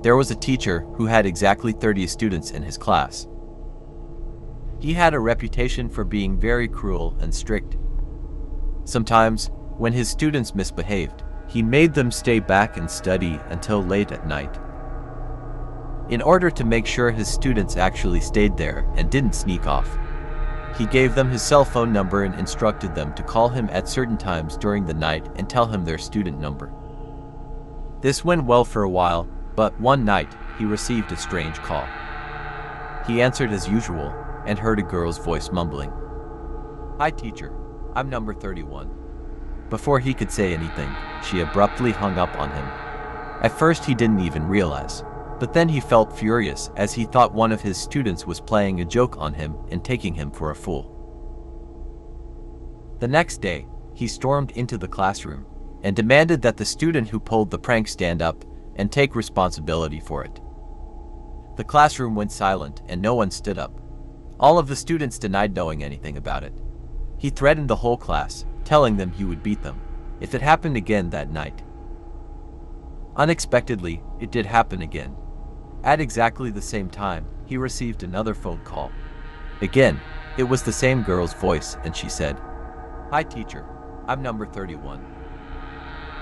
There was a teacher who had exactly 30 students in his class. He had a reputation for being very cruel and strict. Sometimes, when his students misbehaved, he made them stay back and study until late at night. In order to make sure his students actually stayed there and didn't sneak off, he gave them his cell phone number and instructed them to call him at certain times during the night and tell him their student number. This went well for a while, but one night he received a strange call. He answered as usual and heard a girl's voice mumbling, "Hi teacher, I'm number 31. Before he could say anything, she abruptly hung up on him. At first he didn't even realize, but then he felt furious as he thought one of his students was playing a joke on him and taking him for a fool. The next day, he stormed into the classroom and demanded that the student who pulled the prank stand up and take responsibility for it. The classroom went silent and no one stood up. All of the students denied knowing anything about it. He threatened the whole class, telling them he would beat them if it happened again that night. Unexpectedly, it did happen again. At exactly the same time, he received another phone call. Again, it was the same girl's voice and she said, "Hi teacher, I'm number 31.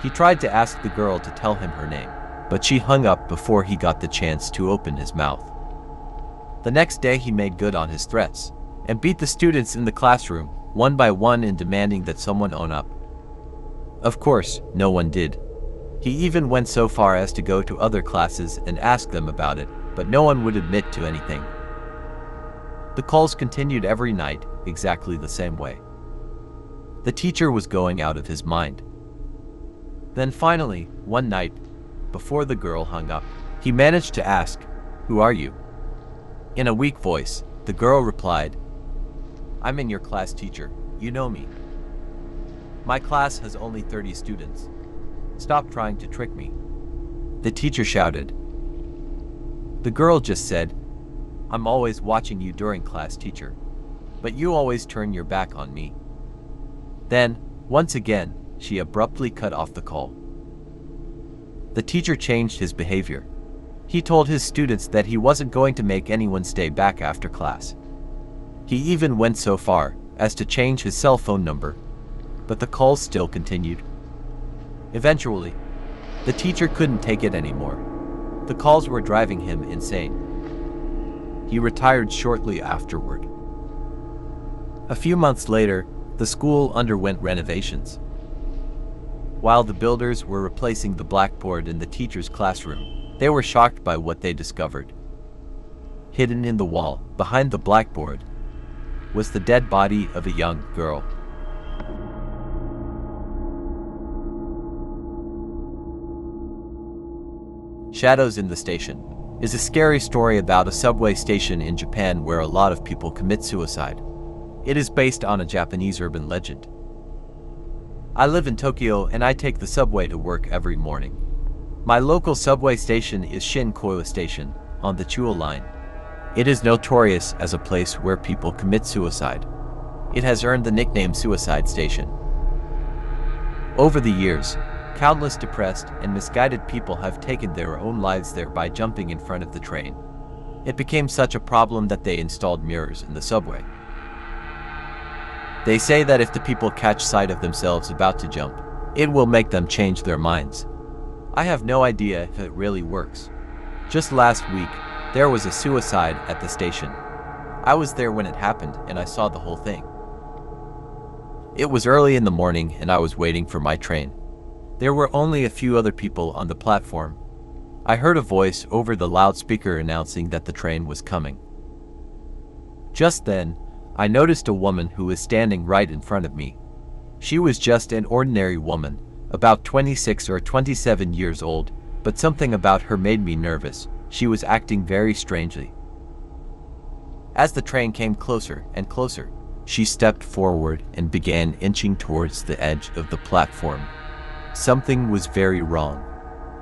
He tried to ask the girl to tell him her name, but she hung up before he got the chance to open his mouth. The next day he made good on his threats and beat the students in the classroom one by one in demanding that someone own up. Of course, no one did. He even went so far as to go to other classes and ask them about it, but no one would admit to anything. The calls continued every night, exactly the same way. The teacher was going out of his mind. Then finally, one night, before the girl hung up, he managed to ask, "Who are you?" In a weak voice, the girl replied, "I'm in your class teacher, you know me. My class has only 30 students. Stop trying to trick me." The teacher shouted. The girl just said, "I'm always watching you during class, teacher, but you always turn your back on me." Then, once again, she abruptly cut off the call. The teacher changed his behavior. He told his students that he wasn't going to make anyone stay back after class. He even went so far as to change his cell phone number, but the calls still continued. Eventually, the teacher couldn't take it anymore. The calls were driving him insane. He retired shortly afterward. A few months later, the school underwent renovations. While the builders were replacing the blackboard in the teacher's classroom, they were shocked by what they discovered. Hidden in the wall, behind the blackboard, was the dead body of a young girl. Shadows in the Station is a scary story about a subway station in Japan where a lot of people commit suicide. It is based on a Japanese urban legend. I live in Tokyo and I take the subway to work every morning. My local subway station is Shin-Koyo Station on the Chuo line. It is notorious as a place where people commit suicide. It has earned the nickname Suicide Station. Over the years, countless depressed and misguided people have taken their own lives there by jumping in front of the train. It became such a problem that they installed mirrors in the subway. They say that if the people catch sight of themselves about to jump, it will make them change their minds. I have no idea if it really works. Just last week, there was a suicide at the station. I was there when it happened and I saw the whole thing. It was early in the morning and I was waiting for my train. There were only a few other people on the platform. I heard a voice over the loudspeaker announcing that the train was coming. Just then, I noticed a woman who was standing right in front of me. She was just an ordinary woman, about 26 or 27 years old, but something about her made me nervous. She was acting very strangely. As the train came closer and closer, she stepped forward and began inching towards the edge of the platform. Something was very wrong.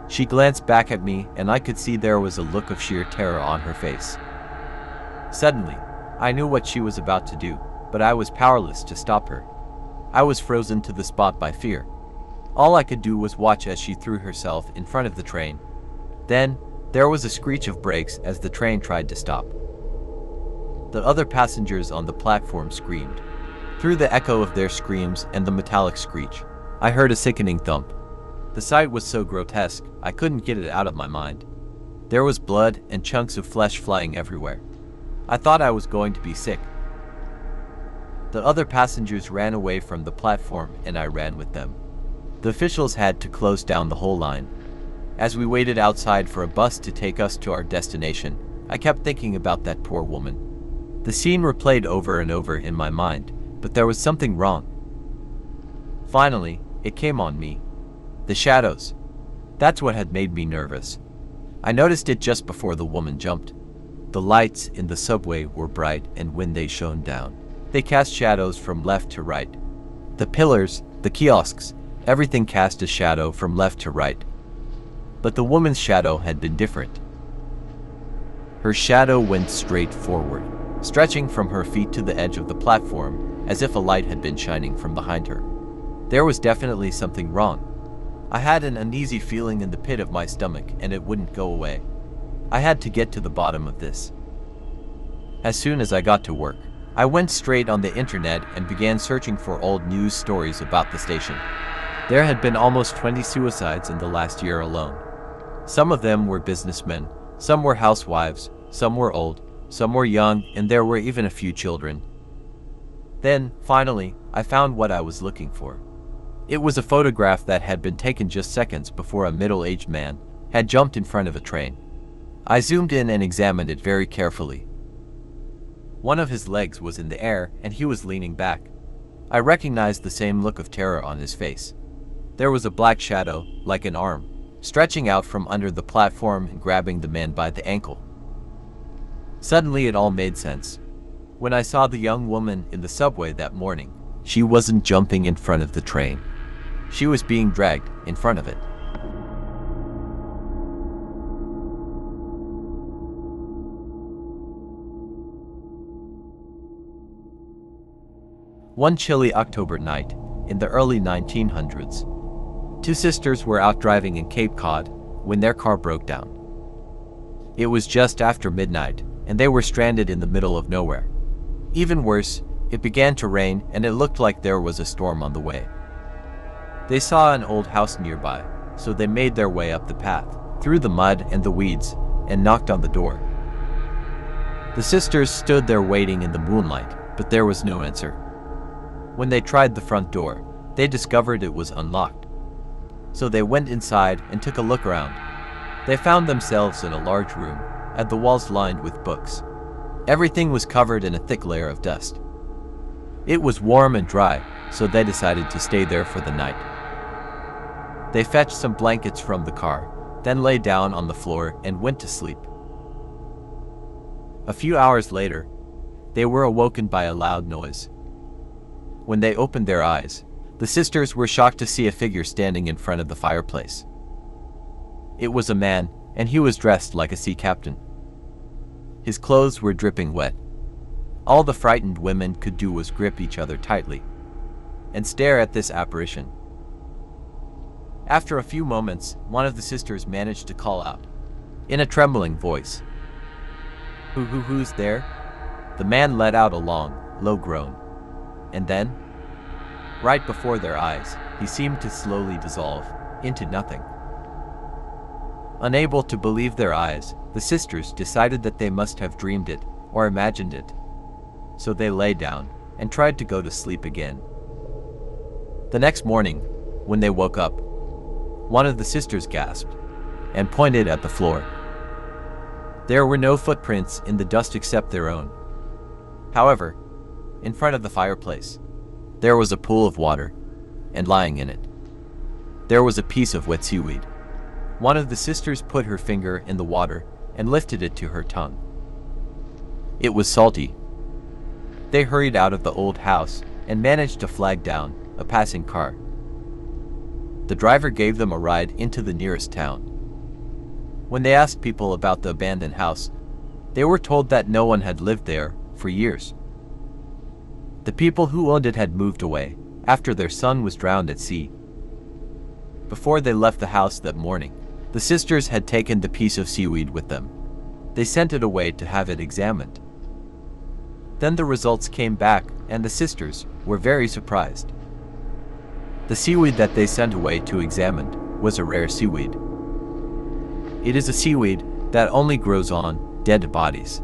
She glanced back at me and I could see there was a look of sheer terror on her face. Suddenly, I knew what she was about to do, but I was powerless to stop her. I was frozen to the spot by fear. All I could do was watch as she threw herself in front of the train. Then, There was a screech of brakes as the train tried to stop. The other passengers on the platform screamed. Through the echo of their screams and the metallic screech, I heard a sickening thump. The sight was so grotesque, I couldn't get it out of my mind. There was blood and chunks of flesh flying everywhere. I thought I was going to be sick. The other passengers ran away from the platform and I ran with them. The officials had to close down the whole line. As we waited outside for a bus to take us to our destination, I kept thinking about that poor woman. The scene replayed over and over in my mind, but there was something wrong. Finally, it came on me. The shadows. That's what had made me nervous. I noticed it just before the woman jumped. The lights in the subway were bright, and when they shone down, they cast shadows from left to right. The pillars, the kiosks, everything cast a shadow from left to right. But the woman's shadow had been different. Her shadow went straight forward, stretching from her feet to the edge of the platform, as if a light had been shining from behind her. There was definitely something wrong. I had an uneasy feeling in the pit of my stomach, and it wouldn't go away. I had to get to the bottom of this. As soon as I got to work, I went straight on the internet and began searching for old news stories about the station. There had been almost 20 suicides in the last year alone. Some of them were businessmen, some were housewives, some were old, some were young, and there were even a few children. Then, finally, I found what I was looking for. It was a photograph that had been taken just seconds before a middle-aged man had jumped in front of a train. I zoomed in and examined it very carefully. One of his legs was in the air and he was leaning back. I recognized the same look of terror on his face. There was a black shadow, like an arm, stretching out from under the platform and grabbing the man by the ankle. Suddenly it all made sense. When I saw the young woman in the subway that morning, she wasn't jumping in front of the train. She was being dragged in front of it. One chilly October night, in the early 1900s, two sisters were out driving in Cape Cod when their car broke down. It was just after midnight, and they were stranded in the middle of nowhere. Even worse, it began to rain and it looked like there was a storm on the way. They saw an old house nearby, so they made their way up the path, through the mud and the weeds, and knocked on the door. The sisters stood there waiting in the moonlight, but there was no answer. When they tried the front door, they discovered it was unlocked. So they went inside and took a look around. They found themselves in a large room, and the walls lined with books. Everything was covered in a thick layer of dust. It was warm and dry, so they decided to stay there for the night. They fetched some blankets from the car, then lay down on the floor and went to sleep. A few hours later, they were awoken by a loud noise. When they opened their eyes, the sisters were shocked to see a figure standing in front of the fireplace. It was a man, and he was dressed like a sea captain. His clothes were dripping wet. All the frightened women could do was grip each other tightly and stare at this apparition. After a few moments, one of the sisters managed to call out, in a trembling voice, Who's there?" The man let out a long, low groan. And then, right before their eyes, he seemed to slowly dissolve into nothing. Unable to believe their eyes, the sisters decided that they must have dreamed it or imagined it. So they lay down and tried to go to sleep again. The next morning, when they woke up, one of the sisters gasped and pointed at the floor. There were no footprints in the dust except their own. However, in front of the fireplace, there was a pool of water, and lying in it, there was a piece of wet seaweed. One of the sisters put her finger in the water and lifted it to her tongue. It was salty. They hurried out of the old house and managed to flag down a passing car. The driver gave them a ride into the nearest town. When they asked people about the abandoned house, they were told that no one had lived there for years. The people who owned it had moved away after their son was drowned at sea. Before they left the house that morning, The sisters had taken the piece of seaweed with them. They sent it away to have it examined. Then the results came back, and the sisters were very surprised. The seaweed that they sent away to examine was a rare seaweed. It is a seaweed that only grows on dead bodies.